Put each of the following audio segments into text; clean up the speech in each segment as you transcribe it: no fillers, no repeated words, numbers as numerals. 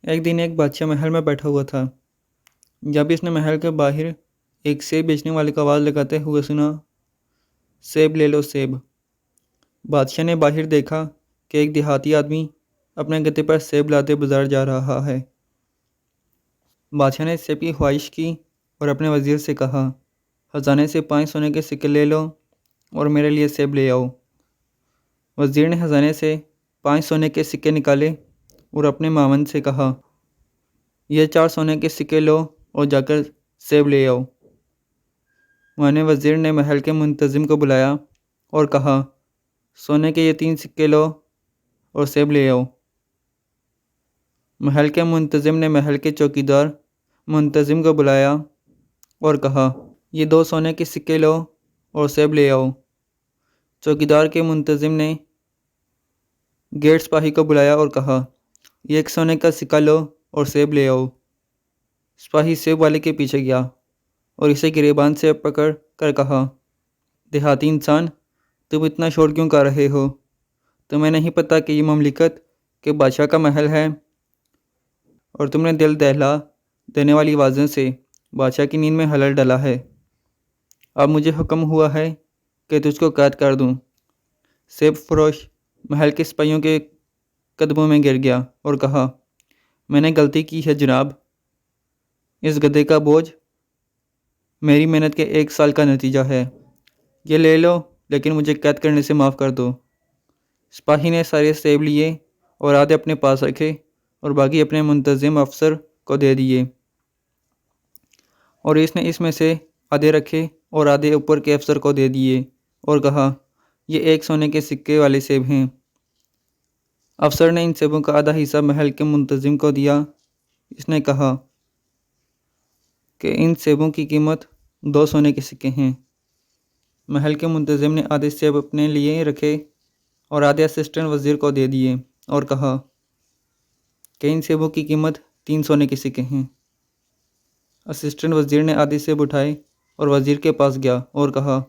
ایک دن ایک بادشاہ محل میں بیٹھا ہوا تھا۔ جب اس نے محل کے باہر ایک سیب بیچنے والے کو آواز لگاتے ہوئے سنا، سیب لے لو سیب۔ بادشاہ نے باہر دیکھا کہ ایک دیہاتی آدمی اپنے گدھے پر سیب لاتے بازار جا رہا ہے۔ بادشاہ نے سیب کی خواہش کی اور اپنے وزیر سے کہا، خزانے سے 5 سونے کے سکے لے لو اور میرے لیے سیب لے آؤ۔ وزیر نے خزانے سے 5 سونے کے سکے نکالے اور اپنے معاون سے کہا، یہ 4 سونے کے سکے لو اور جا کر سیب لے آؤ۔ معاون وزیر نے محل کے منتظم کو بلایا اور کہا، سونے کے یہ 3 سکے لو اور سیب لے آؤ۔ محل کے منتظم نے محل کے چوکیدار منتظم کو بلایا اور کہا، یہ 2 سونے کے سکے لو اور سیب لے آؤ۔ چوکیدار کے منتظم نے گیٹ سپاہی کو بلایا اور کہا، یہ 1 سونے کا سکہ لو اور سیب لے آؤ۔ سپاہی سیب والے کے پیچھے گیا اور اسے گریبان سے پکڑ کر کہا، دیہاتی انسان، تم اتنا شور کیوں کر رہے ہو؟ تمہیں نہیں پتہ کہ یہ مملکت کے بادشاہ کا محل ہے اور تم نے دل دہلا دینے والی آوازوں سے بادشاہ کی نیند میں خلل ڈالا ہے۔ اب مجھے حکم ہوا ہے کہ تجھ کو قید کر دوں۔ سیب فروش محل کے سپاہیوں کے قدموں میں گر گیا اور کہا، میں نے غلطی کی ہے جناب۔ اس گدھے کا بوجھ میری محنت کے 1 سال کا نتیجہ ہے۔ یہ لے لو لیکن مجھے قید کرنے سے معاف کر دو۔ سپاہی نے سارے سیب لیے اور آدھے اپنے پاس رکھے اور باقی اپنے منتظم افسر کو دے دیے، اور اس نے اس میں سے آدھے رکھے اور آدھے اوپر کے افسر کو دے دیے اور کہا، یہ 1 سونے کے سکے والے سیب ہیں۔ افسر نے ان سیبوں کا آدھا حصہ محل کے منتظم کو دیا۔ اس نے کہا کہ ان سیبوں کی قیمت 2 سونے کے سکے ہیں۔ محل کے منتظم نے آدھے سیب اپنے لیے رکھے اور آدھے اسسٹنٹ وزیر کو دے دیے اور کہا کہ ان سیبوں کی قیمت 3 سونے کے سکے ہیں۔ اسسٹنٹ وزیر نے آدھے سیب اٹھائے اور وزیر کے پاس گیا اور کہا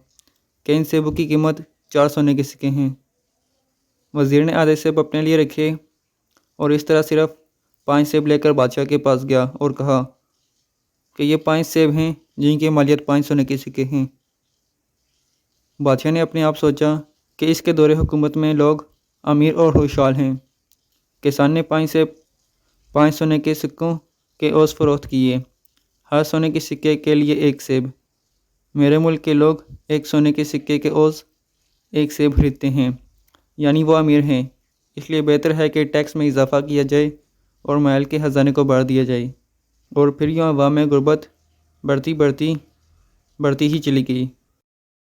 کہ ان سیبوں کی قیمت 4 سونے کے سکے ہیں۔ وزیر نے آدھے سیب اپنے لیے رکھے اور اس طرح صرف 5 سیب لے کر بادشاہ کے پاس گیا اور کہا کہ یہ 5 سیب ہیں جن کی مالیت 5 سونے کے سکے ہیں۔ بادشاہ نے اپنے آپ سوچا کہ اس کے دور حکومت میں لوگ امیر اور خوشحال ہیں۔ کسان نے 5 سیب 5 سونے کے سکوں کے عوض فروخت کیے، ہر سونے کے سکے کے لیے 1 سیب۔ میرے ملک کے لوگ 1 سونے کے سکے کے عوض 1 سیب خریدتے ہیں، یعنی وہ امیر ہیں۔ اس لیے بہتر ہے کہ ٹیکس میں اضافہ کیا جائے اور محل کے خزانے کو بڑھا دیا جائے، اور پھر یوں عوام میں غربت بڑھتی ہی چلی گئی۔